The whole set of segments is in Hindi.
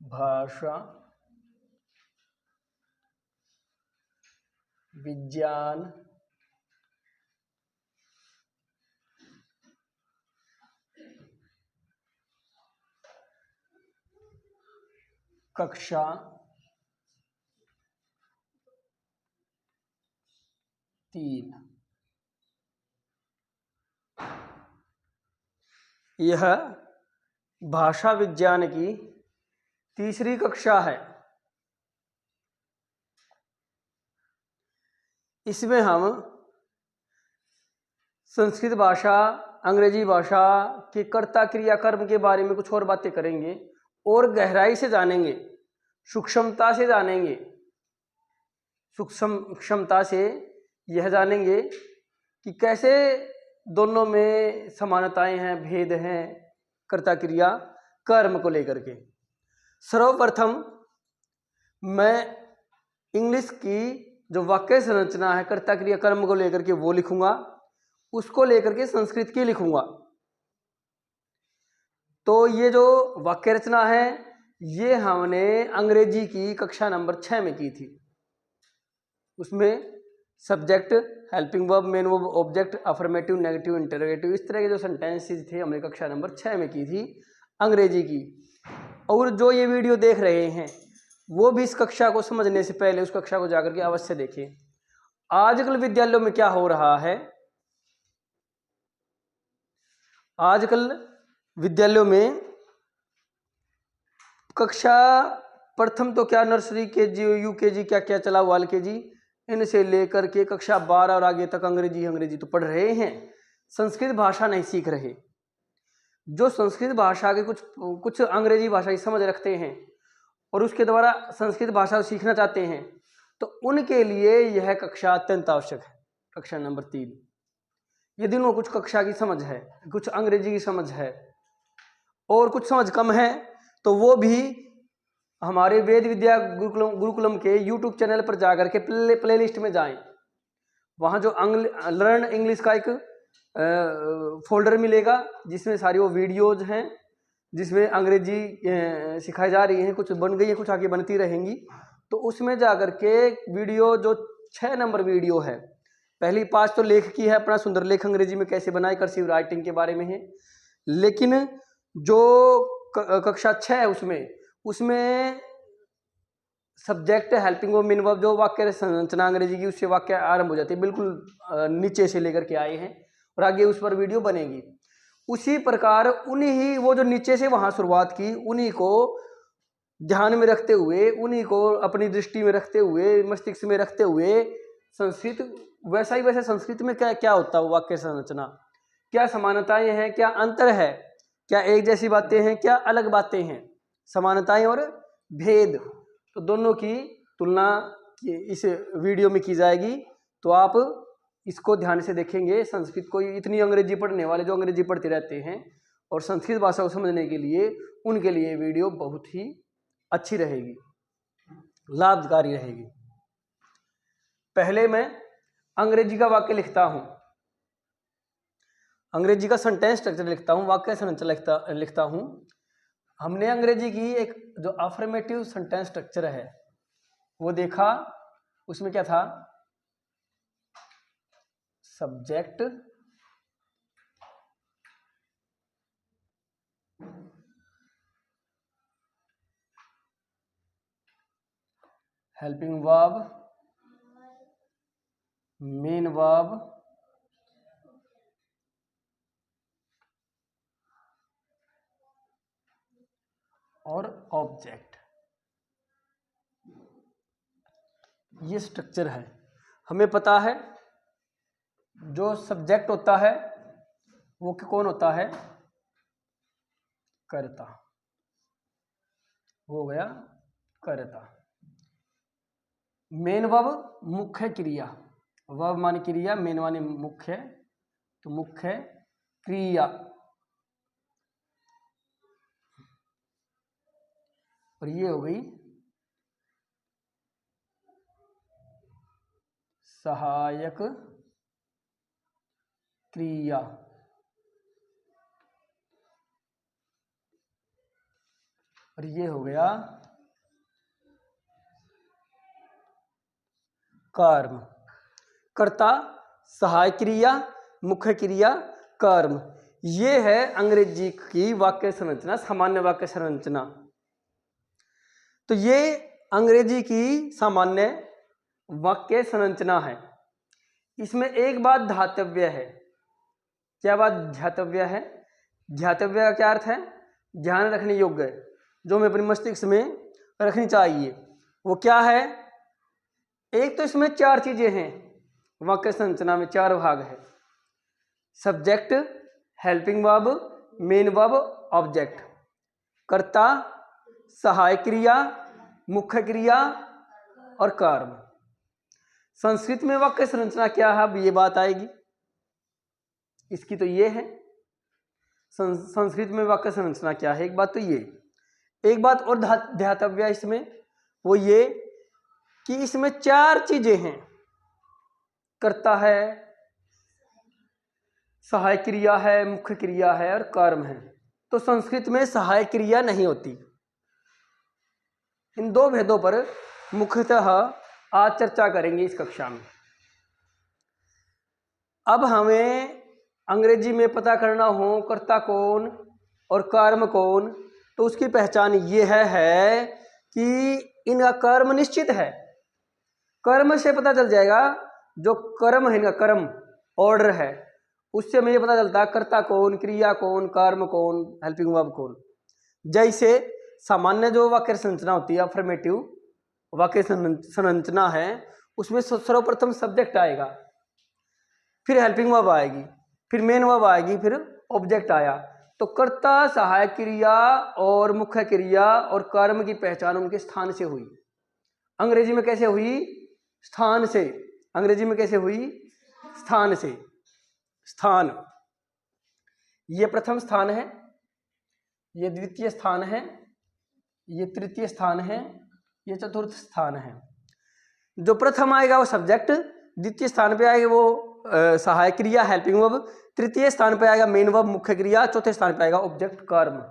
भाषा विज्ञान कक्षा 3। यह भाषा विज्ञान की तीसरी कक्षा है। इसमें हम संस्कृत भाषा, अंग्रेजी भाषा के कर्ता क्रिया कर्म के बारे में कुछ और बातें करेंगे और गहराई से जानेंगे, सूक्ष्मता से जानेंगे। सूक्ष्मता से यह जानेंगे कि कैसे दोनों में समानताएं हैं, भेद हैं कर्ता क्रिया कर्म को लेकर के। सर्वप्रथम मैं इंग्लिश की जो वाक्य संरचना है कर्ता क्रिया कर्म को लेकर के वो लिखूंगा, उसको लेकर के संस्कृत की लिखूंगा। तो ये जो वाक्य रचना है ये हमने अंग्रेजी की कक्षा नंबर 6 में की थी। उसमें subject, helping verb, main verb, object, affirmative, negative, interrogative, इस तरह के जो सेंटेंसेस थे हमने कक्षा नंबर 6 में की थी अंग्रेजी की। और जो ये वीडियो देख रहे हैं वो भी इस कक्षा को समझने से पहले उस कक्षा को जाकर के अवश्य देखें। आजकल विद्यालयों में क्या हो रहा है, आजकल विद्यालयों में कक्षा प्रथम तो क्या नर्सरी के जी, यूकेजी, क्या क्या चला हुआ, एलकेजी, इनसे लेकर के कक्षा 12 और आगे तक अंग्रेजी तो पढ़ रहे हैं, संस्कृत भाषा नहीं सीख रहे। जो संस्कृत भाषा के कुछ अंग्रेजी भाषा की समझ रखते हैं और उसके द्वारा संस्कृत भाषा को सीखना चाहते हैं तो उनके लिए यह कक्षा अत्यंत आवश्यक है, कक्षा नंबर 3। यदि उनको कुछ कक्षा की समझ है, कुछ अंग्रेजी की समझ है और कुछ समझ कम है तो वो भी हमारे वेद विद्या गुरुकुलम के यूट्यूब चैनल पर जाकर के प्ले लिस्ट में जाएं। वहाँ जो लर्न इंग्लिश का एक फोल्डर मिलेगा जिसमें सारी वो वीडियोज हैं, जिसमें अंग्रेजी सिखाई जा रही है, कुछ बन गई है, कुछ आगे बनती रहेंगी। तो उसमें जाकर के वीडियो जो 6 नंबर वीडियो है, पहली 5 तो लेख की है, अपना सुंदर लेख अंग्रेजी में कैसे बनाए, कर्सिव राइटिंग के बारे में है। लेकिन जो कक्षा 6 है उसमें subject, helping verb, main verb, जो वाक्य संरचना अंग्रेजी की उससे वाक्य आरंभ हो जाती है, बिल्कुल नीचे से लेकर के आए हैं और आगे उस पर वीडियो बनेगी। उसी प्रकार उन्हीं वो जो नीचे से वहां शुरुआत की उन्हीं को ध्यान में रखते हुए, उन्हीं को अपनी दृष्टि में रखते हुए, मस्तिष्क में रखते हुए संस्कृत वैसा ही वैसे संस्कृत में क्या क्या होता है, वाक्य संरचना, क्या समानताएं हैं, क्या अंतर है, क्या एक जैसी बातें हैं, क्या अलग बातें हैं, समानताएं और भेद, तो दोनों की तुलना इस वीडियो में की जाएगी। तो आप इसको ध्यान से देखेंगे। संस्कृत को इतनी अंग्रेजी पढ़ने वाले जो अंग्रेजी पढ़ते रहते हैं और संस्कृत भाषा को समझने के लिए उनके लिए वीडियो बहुत ही अच्छी रहेगी, लाभकारी रहेगी। पहले मैं अंग्रेजी का वाक्य लिखता हूं, अंग्रेजी का सेंटेंस स्ट्रक्चर लिखता हूं, वाक्य संरचना लिखता हूं। हमने अंग्रेजी की एक जो अफर्मेटिव सेंटेंस स्ट्रक्चर है वो देखा। उसमें क्या था, subject, helping verb, main verb, और ऑब्जेक्ट। ये स्ट्रक्चर है। हमें पता है जो सब्जेक्ट होता है वो कौन होता है, कर्ता, हो गया कर्ता। मेन वर्ब मुख्य क्रिया, वर्ब माने क्रिया, मेन माने मुख्य, तो मुख्य क्रिया। और ये हो गई सहायक क्रिया। और ये हो गया कर्म। कर्ता, सहायक क्रिया, मुख्य क्रिया, कर्म। ये है अंग्रेजी की वाक्य संरचना, सामान्य वाक्य संरचना। तो ये अंग्रेजी की सामान्य वाक्य संरचना है। इसमें एक बात ध्यातव्य है। क्या बात ध्यातव्य है? ध्यातव्य का क्या अर्थ है? ध्यान रखने योग्य, जो हमें अपने मस्तिष्क में रखनी चाहिए। वो क्या है? एक तो इसमें 4 चीजें हैं। वाक्य संरचना में 4 भाग है। Subject, helping verb, main verb, object. कर्ता, सहायक क्रिया, मुख्य क्रिया और कर्म। संस्कृत में वाक्य संरचना क्या है, अब ये बात आएगी। इसकी तो ये है संस्कृत में वाक्य संरचना क्या है। एक बात तो ये, एक बात और ध्यातव्य इसमें, वो ये कि इसमें 4 चीजें हैं। कर्ता है, सहायक क्रिया है, मुख्य क्रिया है और कर्म है। तो संस्कृत में सहायक क्रिया नहीं होती। इन 2 भेदों पर मुख्यतः आज चर्चा करेंगे इस कक्षा में। अब हमें अंग्रेजी में पता करना हो कर्ता कौन और कर्म कौन, तो उसकी पहचान ये है कि इनका कर्म निश्चित है। कर्म से पता चल जाएगा, जो कर्म है इनका कर्म ऑर्डर है, उससे हमें पता चलता है कर्ता कौन, क्रिया कौन, कर्म कौन, हेल्पिंग वर्ब कौन। जैसे सामान्य जो वाक्य संरचना होती है, अफर्मेटिव वाक्य संरचना है, उसमें सर्वप्रथम सब्जेक्ट आएगा, फिर हेल्पिंग वर्ब आएगी, फिर मेन वर्ब आएगी, फिर ऑब्जेक्ट आया। तो कर्ता, सहायक क्रिया और मुख्य क्रिया और कर्म की पहचान उनके स्थान से हुई। अंग्रेजी में कैसे हुई? स्थान से। अंग्रेजी में कैसे हुई? स्थान से। स्थान, ये प्रथम स्थान है, ये द्वितीय स्थान है, ये तृतीय स्थान है, ये चतुर्थ स्थान है। जो प्रथम आएगा वो सब्जेक्ट, द्वितीय स्थान पे आएगा वो सहायक क्रिया हेल्पिंग वर्ब, तृतीय स्थान पे आएगा मेन वर्ब मुख्य क्रिया, चौथे स्थान पे आएगा ऑब्जेक्ट कर्म।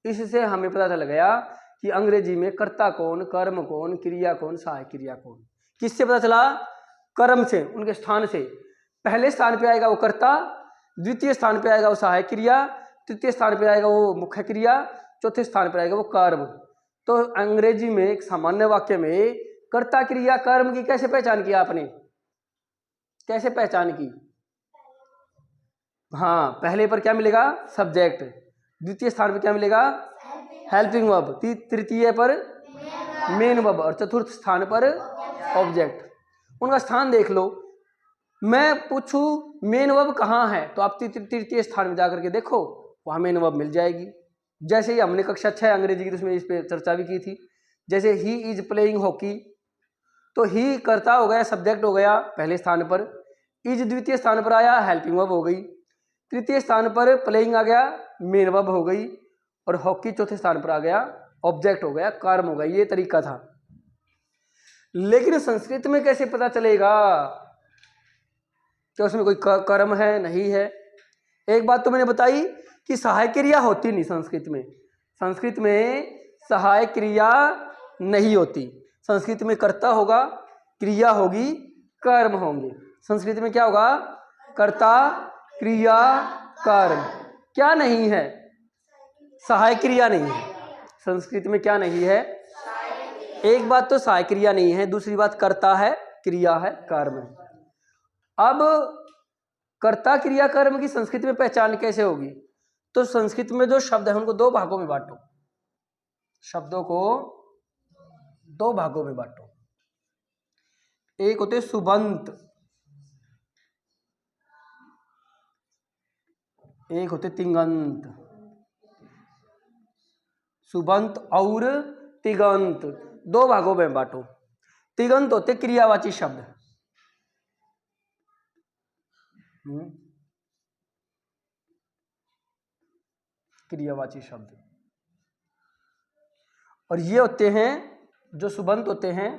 इससे हमें पता चल गया कि अंग्रेजी में कर्ता कौन, कर्म कौन, क्रिया कौन, सहायक क्रिया कौन। किससे पता चला? कर्म से, उनके स्थान से। पहले स्थान पे आएगा वो कर्ता, द्वितीय स्थान पे आएगा वो सहायक क्रिया, तृतीय स्थान पे आएगा वो मुख्य क्रिया, चौथे स्थान पे आएगा वो कर्म। तो अंग्रेजी में एक सामान्य वाक्य में कर्ता, क्रिया, कर्म की कैसे पहचान किया आपने? कैसे पहचान की? हाँ, पहले पर क्या मिलेगा? सब्जेक्ट। द्वितीय स्थान पर क्या मिलेगा? Helping verb. तृतीय पर मेन वर्ब और चतुर्थ स्थान पर ऑब्जेक्ट। उनका स्थान देख लो। मैं पूछूं मेन वर्ब कहाँ है, तो आप तृतीय स्थान में जाकर के देखो, वहां मेन वर्ब मिल जाएगी। जैसे ही हमने कक्षा 6 अंग्रेजी की तो उसमें इस पे चर्चा भी की थी। जैसे ही इज प्लेइंग हॉकी, तो ही कर्ता हो गया, सब्जेक्ट हो गया पहले स्थान पर, इज द्वितीय स्थान पर आया, हेल्पिंग वर्ब हो गई, तृतीय स्थान पर प्लेइंग आ गया, मेन वर्ब हो गई, और हॉकी चौथे स्थान पर आ गया, ऑब्जेक्ट हो गया, कर्म हो गया। ये तरीका था। लेकिन संस्कृत में कैसे पता चलेगा कि उसमें कोई कर्म है नहीं है? एक बात तो मैंने बताई कि सहायक क्रिया होती नहीं संस्कृत में। संस्कृत में सहायक क्रिया नहीं होती। संस्कृत में कर्ता होगा, क्रिया होगी, कर्म होंगे। संस्कृत में क्या होगा? कर्ता, क्रिया, कर्म। क्या नहीं है? सहायक क्रिया नहीं है। संस्कृत में क्या नहीं है? एक बात तो सहायक क्रिया नहीं है, दूसरी बात कर्ता है, क्रिया है, कर्म है। अब कर्ता, क्रिया, कर्म की संस्कृत में पहचान कैसे होगी? तो संस्कृत में जो शब्द है उनको 2 भागों में बांटो। शब्दों को 2 भागों में बांटो। एक होते सुबंत, एक होते तिङंत। सुबंत और तिङंत 2 भागों में बांटो। तिङंत होते क्रियावाची शब्द। क्रियावाची शब्द। और ये होते हैं, जो सुबंत होते हैं,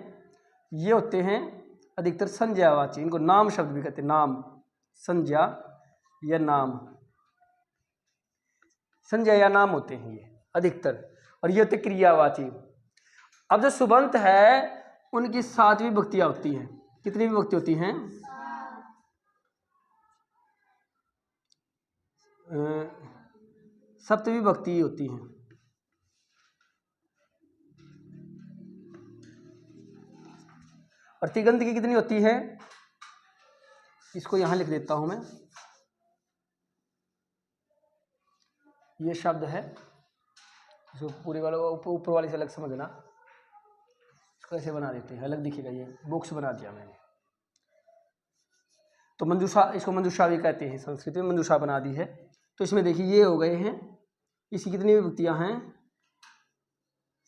ये होते हैं अधिकतर संज्ञावाची। इनको नाम शब्द भी कहते हैं। नाम, संज्ञा या नाम, संज्ञा या नाम होते हैं ये अधिकतर। और यत क्रियावाची। अब जो सुबंत है उनकी 7 विभक्तियां होती हैं। कितनी विभक्ति होती हैं? 7 विभक्ति होती हैं। और तिगंत की कितनी होती है? इसको यहां लिख देता हूं मैं। ये शब्द है, इसको पूरे वाले ऊपर वाले से अलग समझना। इसको ऐसे बना देते हैं, अलग दिखेगा। ये बॉक्स बना दिया मैंने। तो मंजूषा, इसको मंजूषा भी कहते हैं, संस्कृत में मंजूषा बना दी है। तो इसमें देखिए ये हो गए हैं, इसकी कितनी विभक्तियां हैं?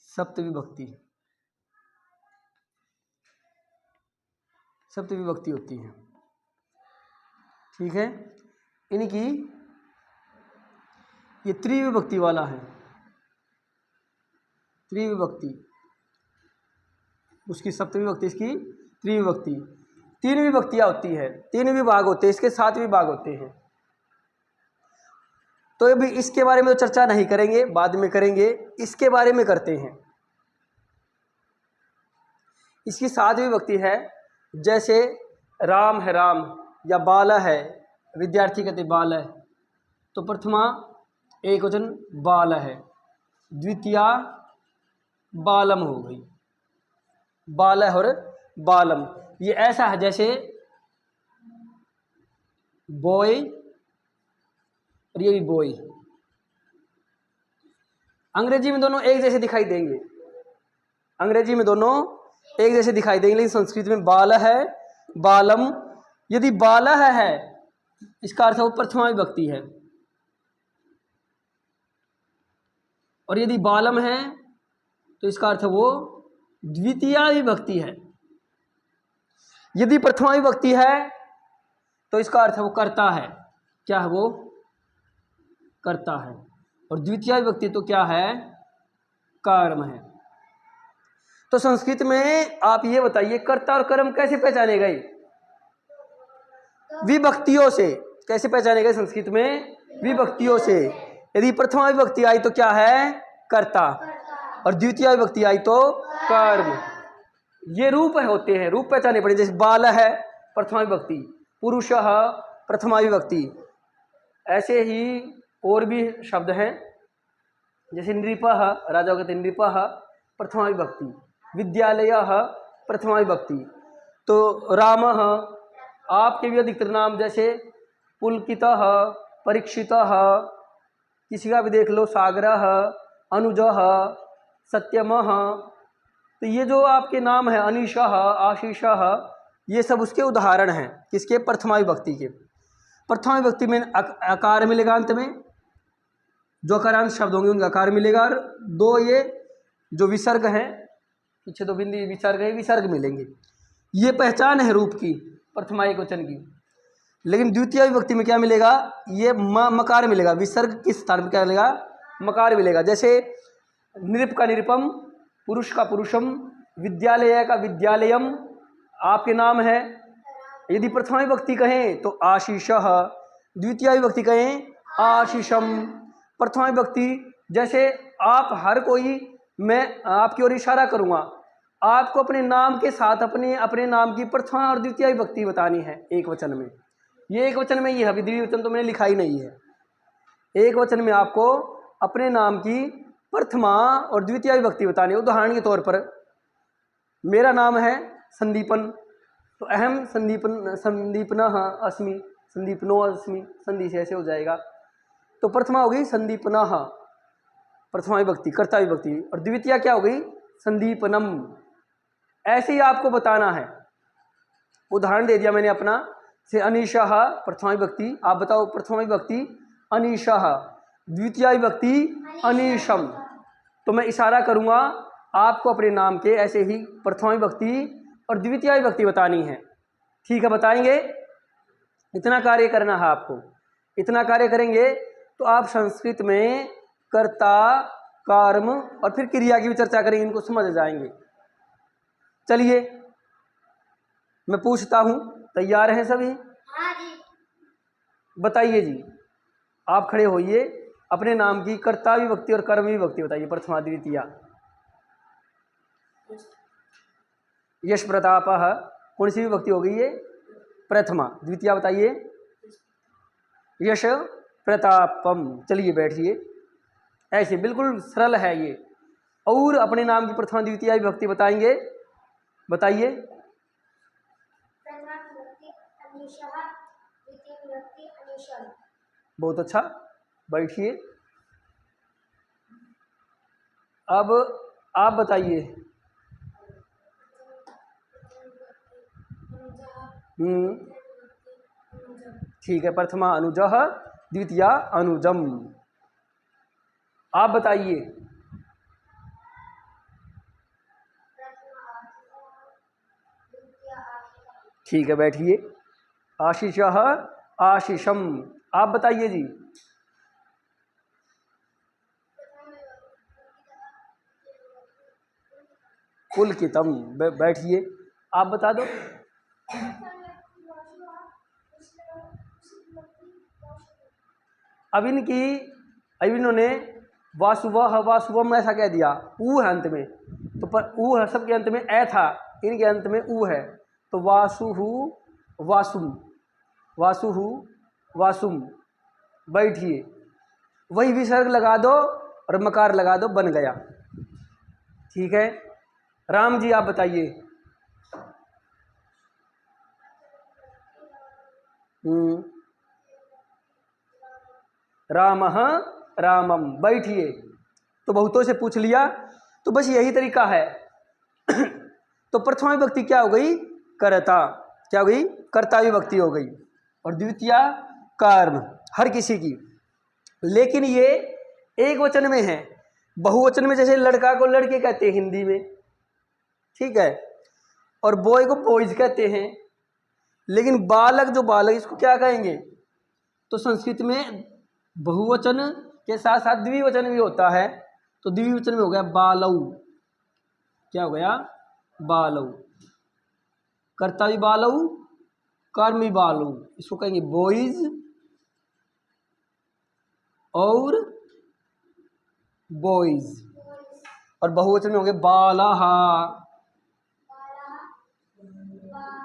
7 विभक्ति। 7 विभक्ति होती हैं, ठीक है। इनकी ये त्रिविभक्ति वाला है, त्रिविभक्ति, उसकी 7 विभक्ति, इसकी त्रिविभक्ति। 3 विभक्तियां होती है, 3 विभाग होते हैं, इसके 7 विभाग होते हैं। तो अभी इसके बारे में तो चर्चा नहीं करेंगे, बाद में करेंगे। इसके बारे में करते हैं। इसकी 7 विभक्ति है। जैसे राम है, राम, या बाला है, विद्यार्थी कहते बाल है, तो प्रथमा एक वचन बाल है, द्वितीया बालम हो गई, बाल और बालम। ये ऐसा है जैसे बॉय और ये भी बॉय। अंग्रेजी में दोनों एक जैसे दिखाई देंगे, अंग्रेजी में दोनों एक जैसे दिखाई देंगे, लेकिन संस्कृत में बाल है, बालम। यदि बाल है इसका अर्थ वो प्रथमा विभक्ति है, और यदि बालम है तो इसका अर्थ वो द्वितीया विभक्ति है। यदि प्रथमा विभक्ति है तो इसका अर्थ वो कर्ता है। क्या है वो? कर्ता है। और द्वितीया विभक्ति तो क्या है? कर्म है। तो संस्कृत में आप ये बताइए, कर्ता और कर्म कैसे पहचाने गए? विभक्तियों से। कैसे पहचाने गए संस्कृत में? विभक्तियों से। यदि प्रथमा विभक्ति आई तो क्या है? कर्ता, और द्वितीय विभक्ति आई तो कर्म। ये रूप होते हैं, रूप पहचाने पड़े। जैसे बाल है प्रथमा विभक्ति, पुरुष प्रथमा विभक्ति। ऐसे ही और भी शब्द हैं, जैसे नृपः, राजा कहते हैं नृपः प्रथमा विभक्ति, विद्यालयः प्रथमा विभक्ति। तो रामः, आपके भी अधिकतर नाम जैसे पुलकितः, परीक्षितः, किसी का भी देख लो, सागरः, अनुजः, सत्यमः। तो ये जो आपके नाम है, अनीशः, आशीषः, ये सब उसके उदाहरण हैं। किसके? प्रथमा विभक्ति के। प्रथमा विभक्ति में आकार मिलेगा, अंत में जो अकारांत शब्द होंगे उनका आकार मिलेगा, और 2 ये जो विसर्ग हैं, पीछे 2 बिंदी विसर्ग है, विसर्ग मिलेंगे। ये पहचान है रूप की, प्रथमा एकवचन की। लेकिन द्वितीय विभक्ति में क्या मिलेगा? ये मकार मिलेगा। विसर्ग किस स्थान पर क्या मिलेगा? मकार मिलेगा। जैसे नृप का निरुपम, पुरुष का पुरुषम, विद्यालय का विद्यालयम, आपके नाम है। यदि प्रथमा विभक्ति कहें तो आशीषः, द्वितीय विभक्ति कहें आशीषम। प्रथमा विभक्ति जैसे आप हर कोई, मैं आपकी ओर इशारा करूंगा, आपको अपने नाम के साथ अपने नाम की प्रथमा और द्वितीय विभक्ति बतानी है एक वचन में। ये एक वचन में ही है, अभी द्विवचन तो मैंने लिखा ही नहीं है। एक वचन में आपको अपने नाम की प्रथमा और द्वितीय विभक्ति बतानी है। उदाहरण के तौर पर मेरा नाम है संदीपन, तो अहम संदीपनः अस्मि, संदीपनो अस्मि, संधि से ऐसे हो जाएगा। तो प्रथमा हो गई संदीपनः, प्रथमा विभक्ति, कर्ता विभक्ति, और द्वितीय क्या हो गई? संदीपनम। ऐसे ही आपको बताना है। उदाहरण दे दिया मैंने अपना, से अनीशः प्रथमा विभक्ति, आप बताओ प्रथमा विभक्ति अनीशः, द्वितीय विभक्ति अनीशम। तो मैं इशारा करूंगा, आपको अपने नाम के ऐसे ही प्रथमा विभक्ति और द्वितीय विभक्ति बतानी है। ठीक है, बताएंगे। इतना कार्य करना है आपको। इतना कार्य करेंगे तो आप संस्कृत में कर्ता, कर्म और फिर क्रिया की भी चर्चा करेंगे, इनको समझ जाएंगे। चलिए मैं पूछता हूं, तैयार हैं सभी? हाँ जी। बताइए जी, आप खड़े होइए अपने नाम की कर्ता विभक्ति और कर्म विभक्ति बताइए। प्रथमा द्वितीया। यश प्रतापः कौन सी विभक्ति हो गई ये? प्रथमा। द्वितीया बताइए। यश प्रतापम। चलिए बैठिए, ऐसे बिल्कुल सरल है ये। और अपने नाम की प्रथमा द्वितीया विभक्ति बताएंगे, बताइए। बहुत अच्छा, बैठिए। अब आप बताइए। ठीक है, प्रथमा अनुजः, द्वितीया अनुजम। आप बताइए। ठीक है, बैठिए। आशीषः, आशीषम। आप बताइए जी। पुलकितम। बैठिए, आप बता दो। अब इन्होंने वासुवह वासुवम ऐसा कह दिया, ऊ है अंत में, तो पर ऊ है, सबके अंत में ए था, इनके अंत में ऊ है, तो वासुहु वासुम, वासुहु वासुम। बैठिए, वही विसर्ग लगा दो और मकार लगा दो, बन गया। ठीक है, राम जी आप बताइए। रामः रामम। बैठिए, तो बहुतों से पूछ लिया, तो बस यही तरीका है। तो प्रथमा विभक्ति क्या हो गई? कर्ता। क्या हो गई? कर्ता विभक्ति हो गई। और द्वितीया कर्म, हर किसी की। लेकिन ये एक वचन में है। बहुवचन में जैसे लड़का को लड़के कहते हैं हिंदी में, ठीक है, और बॉय को बॉयज कहते हैं। लेकिन बालक, जो बालक, इसको क्या कहेंगे? तो संस्कृत में बहुवचन के साथ साथ द्विवचन भी होता है, तो द्विवचन में हो गया बालऊ। क्या हो गया? बालऊ। कर्ता भी बालऊ, कर्म भी बालऊ। इसको कहेंगे बॉयज और बॉयज। और बहुवचन में होंगे बालाहा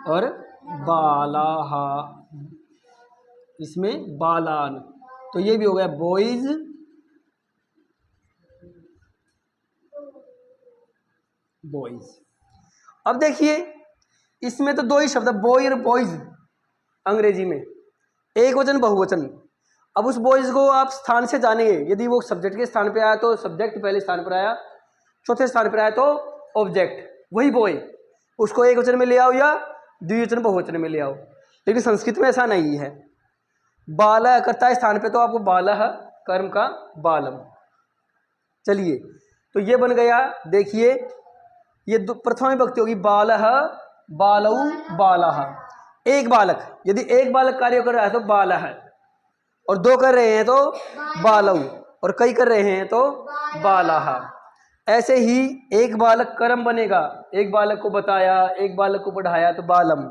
और बालाहा, इसमें बालान। तो ये भी हो गया बॉयज, बॉयज। अब देखिए, इसमें तो दो ही शब्द है, बॉय और बॉयज अंग्रेजी में, एक वचन बहुवचन। अब उस बॉयज को आप स्थान से जानेंगे। यदि वो सब्जेक्ट के स्थान पे आया तो सब्जेक्ट पहले स्थान पर आया, चौथे स्थान पर आया तो ऑब्जेक्ट, वही बॉय, उसको एक वचन में ले आओ या द्विवचन बहुवचन में ले आओ। लेकिन संस्कृत में ऐसा नहीं है। बाला करता है स्थान पे तो आपको बालह, कर्म का बालम। चलिए, तो ये बन गया। देखिए, ये प्रथमा विभक्ति होगी बालह, बालऊ, बालाह। एक बालक, यदि एक बालक कार्य कर रहा है तो बालह, और दो कर रहे हैं तो बालऊ, और कई कर रहे हैं तो बालाह। ऐसे ही एक बालक कर्म बनेगा। एक बालक को बताया, एक बालक को पढ़ाया तो बालम,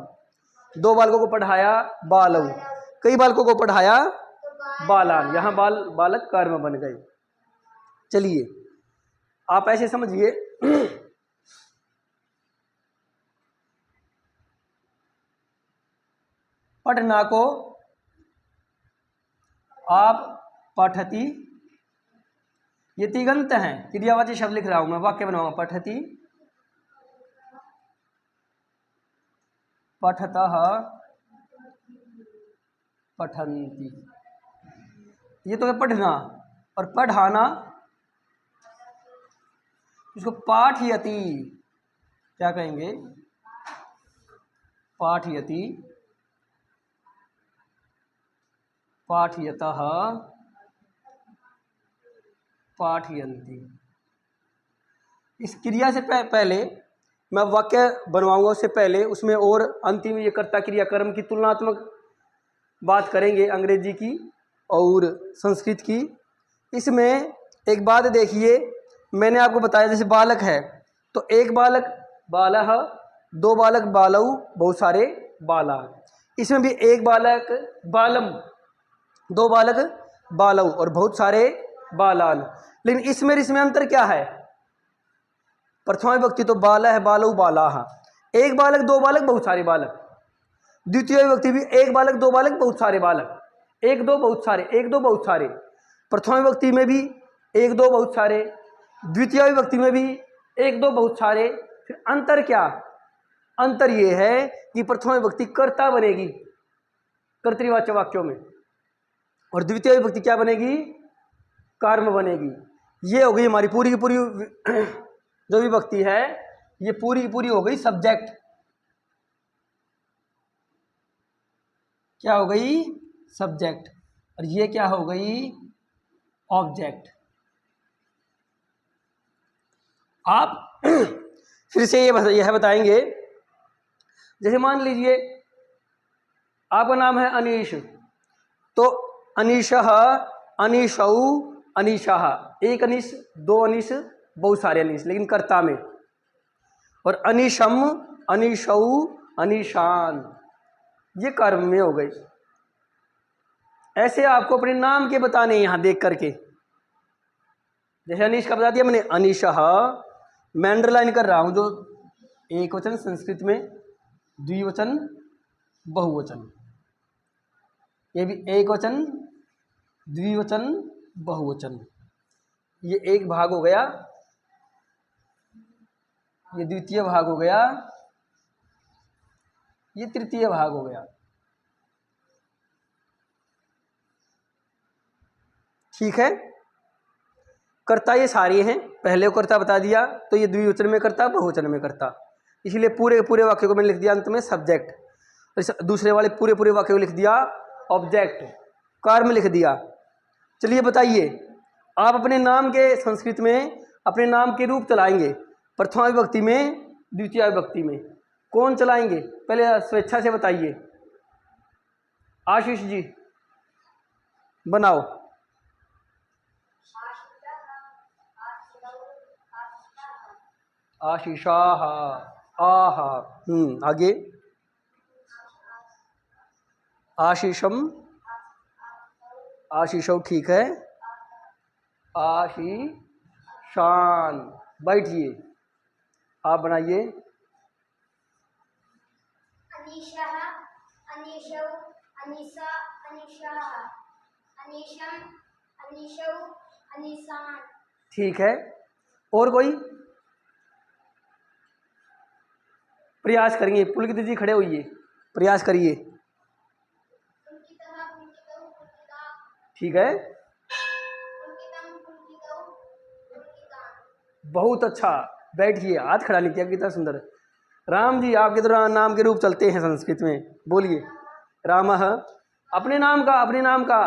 दो बालकों को पढ़ाया बालऊ, कई बालकों को पढ़ाया बालान। यहाँ बालक कर्म बन गए। चलिए, आप ऐसे समझिए। पढ़ना को आप पठती, ये तिगंत हैं, क्रियावाची शब्द लिख रहा हूं मैं, वाक्य बनाऊंगा। पठती, पठतः, पठन्ति। ये तो है पढ़ना। और पढ़ाना, इसको पाठयति। क्या कहेंगे? पाठयति, पाठयतः, पाठयन्ति। इस क्रिया से पहले मैं वाक्य बनवाऊंगा, उससे पहले उसमें और अंतिम ये कर्ता क्रिया कर्म की तुलनात्मक बात करेंगे, अंग्रेजी की और संस्कृत की। इसमें एक बात देखिए, मैंने आपको बताया जैसे बालक है तो एक बालक बालह, दो बालक बालऊ, बहुत सारे बाला। इसमें भी एक बालक बालम, दो बालक बालौ और बहुत सारे बालान। लेकिन इसमें अंतर क्या है? प्रथमा विभक्ति तो बाला है, बालौ बालाहा, एक बालक दो बालक बहुत सारे बालक। द्वितीय विभक्ति भी एक बालक दो बालक बहुत सारे बालक, एक दो बहुत सारे, एक दो बहुत सारे। प्रथमा विभक्ति में भी एक दो बहुत सारे, द्वितीय विभक्ति में भी एक दो बहुत सारे। फिर अंतर क्या? अंतर ये है कि प्रथमा विभक्ति कर्ता बनेगी कर्तृवाचक वाक्यों में, और द्वितीय विभक्ति क्या बनेगी? कर्म बनेगी। ये हो गई हमारी पूरी की पूरी जो विभक्ति है, ये पूरी की पूरी हो गई सब्जेक्ट। क्या हो गई? सब्जेक्ट। और ये क्या हो गई? ऑब्जेक्ट। आप फिर से यह बताएंगे, जैसे मान लीजिए आपका नाम है अनीश, तो अनीशः, अनीशौ, अनीशाः, एक अनीश, दो अनीश, बहुत सारे अनीश, लेकिन कर्ता में। और अनीशम, अनीशौ, अनीशान, ये कर्म में हो गई। ऐसे आपको अपने नाम के बताने यहां देख करके, जैसे अनीश का बता दिया मैंने, अनीशः, मैं अंडरलाइन कर रहा हूं जो एक वचन संस्कृत में, द्विवचन, बहुवचन, ये भी एक वचन, द्विवचन, बहुवचन। ये एक भाग हो गया, ये द्वितीय भाग हो गया, ये तृतीय भाग हो गया। ठीक है। कर्ता ये सारे हैं, पहले को कर्ता बता दिया, तो ये द्विवचन में कर्ता, बहुवचन में कर्ता, इसलिए पूरे पूरे वाक्य को मैंने लिख दिया अंत में सब्जेक्ट। दूसरे वाले पूरे पूरे वाक्य को लिख दिया ऑब्जेक्ट, कर्म लिख दिया। चलिए बताइए, आप अपने नाम के संस्कृत में अपने नाम के रूप चलाएंगे, प्रथमा विभक्ति में, द्वितीय विभक्ति में, कौन चलाएंगे? पहले स्वेच्छा से बताइए। आशीष जी बनाओ। आशीषाः, आहा, आगे। आशीषम, आशीषौ, ठीक है। आशीषान, बैठिए, आप बनाइए। अनीशः, अनीशौ, अनीसा, अनीशाः, अनीशम, अनीशौ, अनीसान। ठीक है। और कोई? प्रयास करेंगे, पुलकित जी खड़े होइए, प्रयास करिए। ठीक है, बहुत अच्छा, बैठिए, हाथ खड़ा नहीं किया, कितना सुंदर। राम जी, आपके तो नाम के रूप चलते हैं संस्कृत में, बोलिए। रामः, अपने नाम का, अपने नाम का।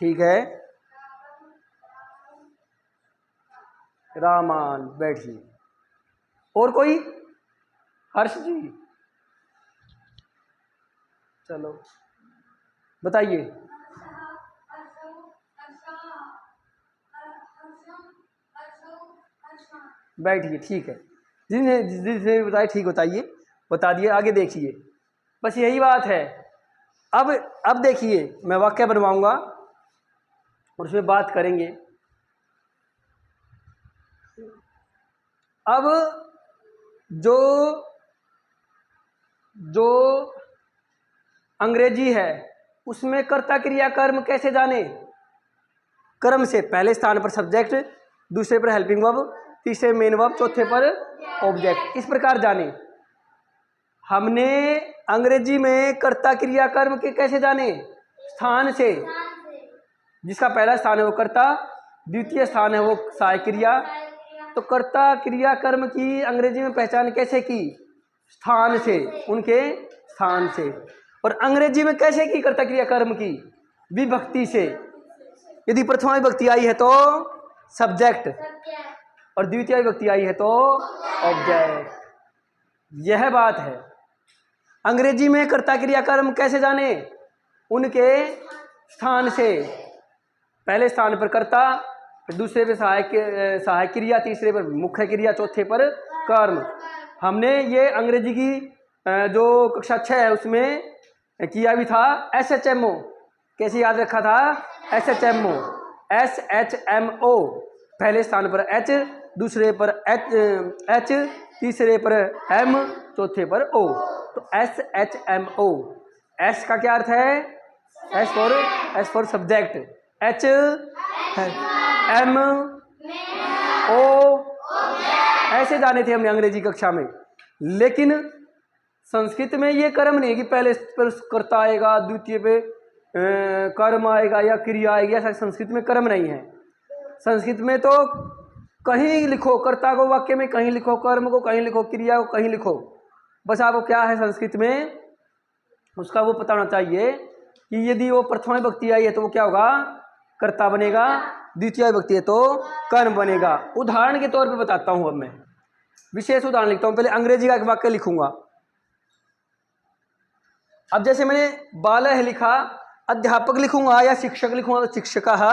ठीक है, रामान, बैठिए। और कोई? हर्ष जी, चलो बताइए। बैठिए, ठीक है, जिसने जिसने बताया ठीक बताइए, बता दिए, आगे देखिए। बस यही बात है। अब देखिए, मैं वाक्य बनवाऊंगा और उसमें बात करेंगे। अब जो अंग्रेजी है उसमें कर्ता क्रिया कर्म कैसे जाने? कर्म से पहले स्थान पर सब्जेक्ट, दूसरे पर हेल्पिंग वर्ब, तीसरे मेन वर्ब, चौथे पर ऑब्जेक्ट, इस प्रकार जाने। हमने अंग्रेजी में कर्ता क्रिया कर्म के कैसे जाने? स्थान से। जिसका पहला स्थान है वो कर्ता, द्वितीय स्थान है वो सहायक क्रिया। तो कर्ता क्रिया कर्म की अंग्रेजी में पहचान कैसे की? स्थान से, उनके स्थान से। और अंग्रेजी में कैसे की कर्ता क्रिया कर्म की? विभक्ति से। यदि प्रथमा विभक्ति आई है तो सब्जेक्ट, और द्वितीय विभक्ति आई है तो ऑब्जेक्ट। यह बात है। अंग्रेजी में कर्ता क्रिया कर्म कैसे जाने? उनके स्थान से। पहले स्थान पर कर्ता, दूसरे पे सहायक क्रिया, तीसरे पर मुख्य क्रिया, चौथे पर कर्म। हमने ये अंग्रेजी की जो कक्षा 6 है उसमें किया भी था SHMO। कैसे याद रखा था? SHMO, SHMO। पहले स्थान पर H, दूसरे पर H, तीसरे पर M, चौथे पर O। तो SHMO। S का क्या अर्थ है? S for subject, H M O, ऐसे जाने थे हमने अंग्रेजी कक्षा में। लेकिन संस्कृत में ये कर्म नहीं है कि पहले पर कर्ता आएगा, द्वितीय पे कर्म आएगा या क्रिया आएगी, ऐसा संस्कृत में कर्म नहीं है। संस्कृत में तो कहीं लिखो कर्ता को वाक्य में, कहीं लिखो कर्म को, कहीं लिखो क्रिया को, कहीं लिखो, बस आपको क्या है संस्कृत में उसका वो पता होना चाहिए कि यदि वो प्रथमा विभक्ति आई है तो वो क्या होगा? कर्ता बनेगा, द्वितीय विभक्ति है तो कर्म बनेगा। उदाहरण के तौर पे बताता हूं। अब मैं विशेष उदाहरण लिखता हूं। पहले अंग्रेजी का एक वाक्य लिखूंगा। अब जैसे मैंने बालः लिखा, अध्यापक लिखूंगा या शिक्षक लिखूंगा तो शिक्षकः,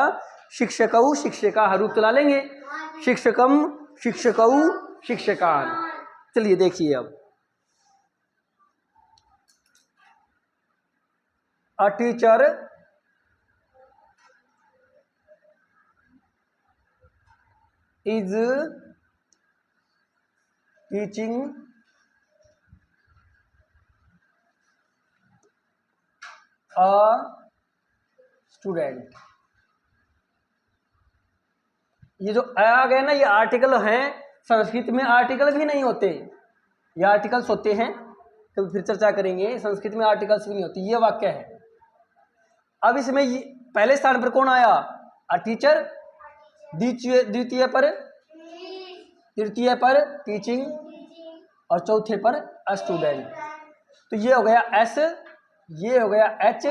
शिक्षकौ, शिक्षिका रूप चला लेंगे। शिक्षकम, शिक्षकौ, शिक्षकान्। चलिए देखिए अब, a teacher is teaching a student। ये जो आ गए ना, ये आर्टिकल हैं। संस्कृत में आर्टिकल भी नहीं होते, ये आर्टिकल्स होते हैं, तो फिर चर्चा करेंगे। संस्कृत में आर्टिकल्स भी नहीं होती। ये वाक्य है। अब इसमें पहले स्थान पर कौन आया? अ टीचर, द्वितीय पर, तृतीय पर टीचिंग और चौथे पर अ स्टूडेंट। तो ये हो गया S, ये हो गया H,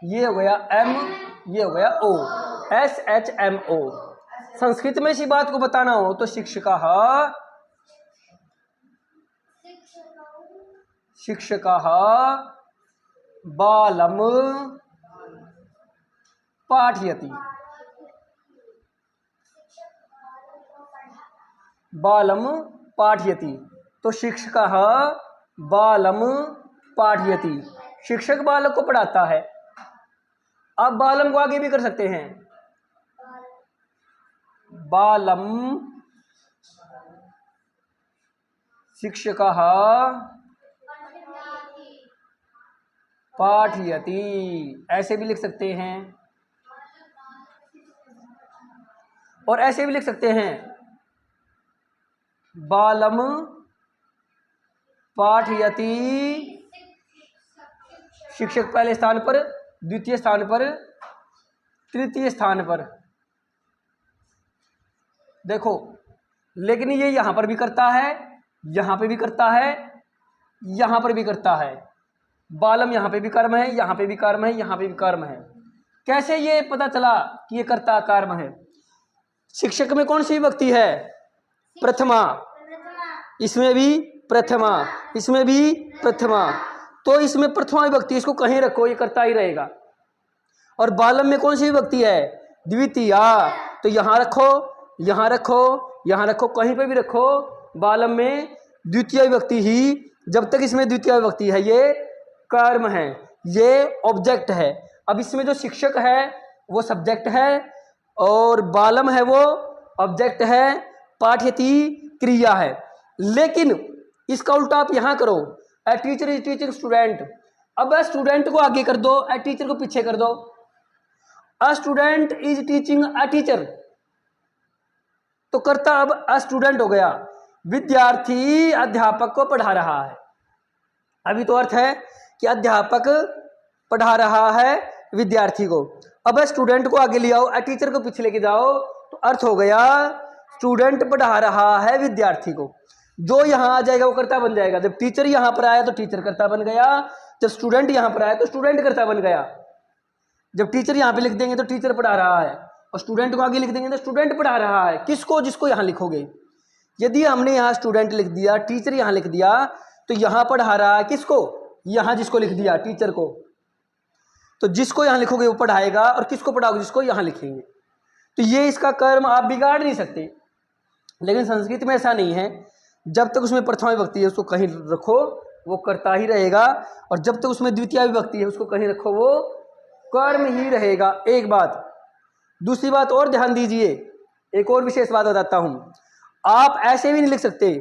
ये हो गया M, ये हो गया O। SHMO। संस्कृत में इसी बात को बताना हो तो शिक्षकः, शिक्षकः बालम पाठयति, बालम पाठयति। तो शिक्षकः बालम पाठयति, शिक्षक बालक को पढ़ाता है। अब बालम को आगे भी कर सकते हैं, बालम शिक्षकः पाठयति, ऐसे भी लिख सकते हैं और ऐसे भी लिख सकते हैं, बालम पाठयति। शिक्षक पहले स्थान पर, द्वितीय स्थान पर, तृतीय स्थान पर। देखो, लेकिन ये यहां पर भी करता है, यहां पे भी करता है, यहां पर भी करता है। बालम यहां पे भी कर्म है, यहां पे भी कर्म है, यहां पे भी कर्म है। कैसे ये पता चला कि ये कर्ता कर्म है? शिक्षक में कौन सी विभक्ति है? प्रथमा। इसमें भी प्रथमा, इसमें भी प्रथमा। तो इसमें प्रथमा विभक्ति, इसको कहीं रखो, ये करता ही रहेगा। और बालम में कौन सी विभक्ति है? द्वितीया। तो यहां रखो, यहां रखो, यहां रखो, कहीं पे भी रखो। बालम में द्वितीय विभक्ति ही, जब तक इसमें द्वितीय विभक्ति है ये कर्म है, ये ऑब्जेक्ट है। अब इसमें जो शिक्षक है वो सब्जेक्ट है और बालम है वो ऑब्जेक्ट है, पाठयति क्रिया है। लेकिन इसका उल्टा आप यहां करो, a teacher is teaching student. अब स्टूडेंट को आगे कर दो, ए टीचर को पीछे कर दो। A student is teaching a teacher, तो कर्ता अब अ स्टूडेंट हो गया। विद्यार्थी अध्यापक को पढ़ा रहा है। अभी तो अर्थ है कि अध्यापक पढ़ा रहा है विद्यार्थी को। अब स्टूडेंट को आगे ले आओ, टीचर को पीछे लेके जाओ, तो अर्थ हो गया स्टूडेंट पढ़ा रहा है विद्यार्थी को। जो यहां आ जाएगा वो कर्ता बन जाएगा। जब टीचर यहां पर आया तो टीचर कर्ता बन गया, जब स्टूडेंट यहां पर आया तो स्टूडेंट कर्ता बन गया। जब टीचर यहां पे लिख देंगे तो टीचर पढ़ा रहा है, और स्टूडेंट को आगे लिख देंगे तो स्टूडेंट पढ़ा रहा है। किसको? जिसको यहां लिखोगे। यदि हमने यहां स्टूडेंट लिख दिया, टीचर यहां लिख दिया, तो यहां पढ़ा रहा है किसको? यहां जिसको लिख दिया टीचर को। तो जिसको यहां लिखोगे वो पढ़ाएगा, और किसको पढ़ाओगे? जिसको यहां लिखेंगे। तो ये इसका कर्म आप बिगाड़ नहीं सकते। लेकिन संस्कृत में ऐसा नहीं है। जब तक उसमें प्रथमा विभक्ति है उसको कहीं रखो, वो कर्ता ही रहेगा, और जब तक उसमें द्वितीय विभक्ति है उसको कहीं रखो वो कर्म ही रहेगा। एक बात। दूसरी बात और ध्यान दीजिए, एक और विशेष बात बताता हूं। आप ऐसे भी नहीं लिख सकते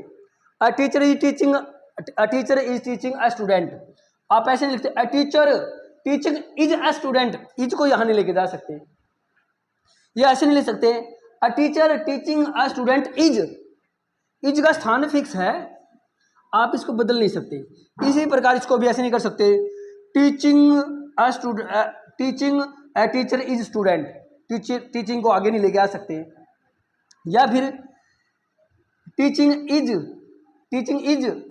a teacher is teaching a student. आप ऐसे नहीं लिखते a teacher teaching is a student. Is को यहां नहीं लेके जा सकते, ये ऐसे नहीं लिख सकते a teacher teaching a student is. Is का स्थान फिक्स है, आप इसको बदल नहीं सकते। इसी प्रकार इसको भी ऐसे नहीं कर सकते teaching a student, teaching a teacher is student. Teaching को आगे नहीं लेके आ सकते। या फिर teaching is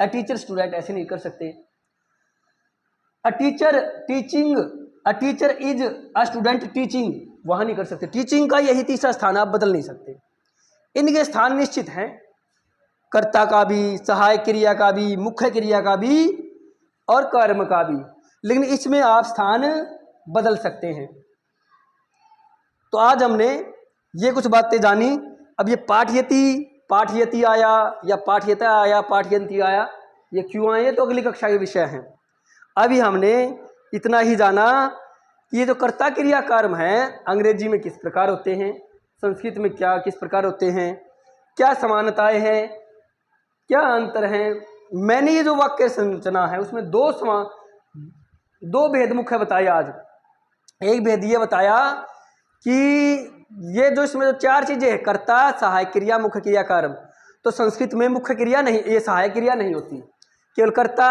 a teacher student, ऐसे नहीं कर सकते। A teacher teaching a teacher is a student teaching, वहां नहीं कर सकते। टीचिंग का यही तीसरा स्थान, आप बदल नहीं सकते। इनके स्थान निश्चित हैं, कर्ता का भी, सहायक क्रिया का भी, मुख्य क्रिया का भी और कर्म का भी, लेकिन इसमें आप स्थान बदल सकते हैं। तो आज हमने ये कुछ बातें जानी। अब ये पाठयति आया या पाठयता आया, पाठयंती आया, ये क्यों आए तो अगली कक्षा के विषय हैं। अभी हमने इतना ही जाना कि ये जो कर्ता क्रिया कर्म है अंग्रेजी में किस प्रकार होते हैं, संस्कृत में क्या किस प्रकार होते हैं, क्या समानताएं हैं, क्या अंतर हैं। मैंने ये जो वाक्य संरचना है उसमें दो भेद मुख्य बताए आज। एक भेद ये बताया कि ये जो इसमें जो चार चीजें हैं, कर्ता, सहायक क्रिया, मुख्य क्रिया, कर्म, तो संस्कृत में मुख्य क्रिया नहीं, ये सहायक क्रिया नहीं होती, केवल कर्ता,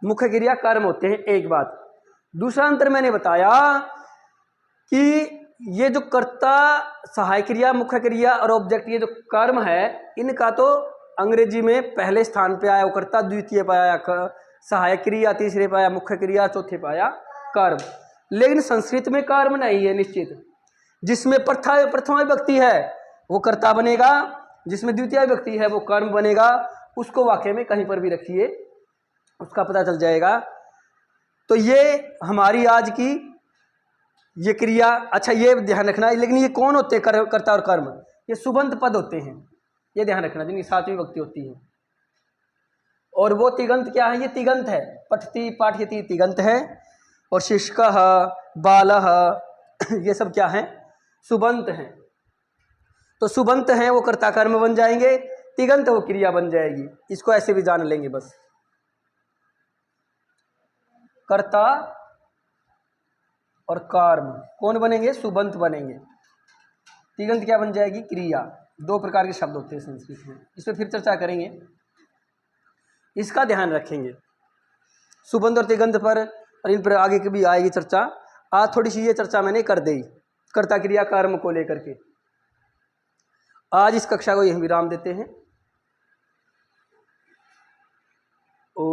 मुख्य क्रिया, कर्म होते हैं। एक बात। दूसरा अंतर मैंने बताया कि ये जो कर्ता, सहायक क्रिया, मुख्य क्रिया और ऑब्जेक्ट, ये जो कर्म है, इनका तो अंग्रेजी में पहले स्थान पे आया वो कर्ता, द्वितीय पे आया सहायक क्रिया, तीसरे पे आया मुख्य क्रिया, चौथे पे आया कर्म। लेकिन संस्कृत में कर्म नहीं है निश्चित। जिसमें प्रथम विभक्ति है वो कर्ता बनेगा, जिसमें द्वितीय विभक्ति है वो कर्म बनेगा। उसको वाक्य में कहीं पर भी रखिए, उसका पता चल जाएगा। तो ये हमारी आज की ये क्रिया। अच्छा, ये ध्यान रखना, लेकिन ये कौन होते हैं कर्ता और कर्म? ये सुबंत पद होते हैं, ये ध्यान रखना, जिनकी सातवीं विभक्ति होती है। और वो तिगंत क्या है? ये तिगंत है। पठती, पाठयति तिगंत है, और शिष्कः, बालः ये सब क्या है? सुबंत हैं। तो सुबंत हैं वो कर्ता कर्म बन जाएंगे, तिगंत वो क्रिया बन जाएगी। इसको ऐसे भी जान लेंगे बस। कर्ता और कर्म कौन बनेंगे? सुबंत बनेंगे। तिगंत क्या बन जाएगी? क्रिया। दो प्रकार के शब्द होते हैं संस्कृत में, इस पर फिर चर्चा करेंगे, इसका ध्यान रखेंगे सुबंत और तिगंत पर, और इन पर आगे की भी आएगी चर्चा। आज थोड़ी सी ये चर्चा मैंने कर दी कर्ता क्रिया कर्म को लेकर के। आज इस कक्षा को यहीं विराम देते हैं। ओ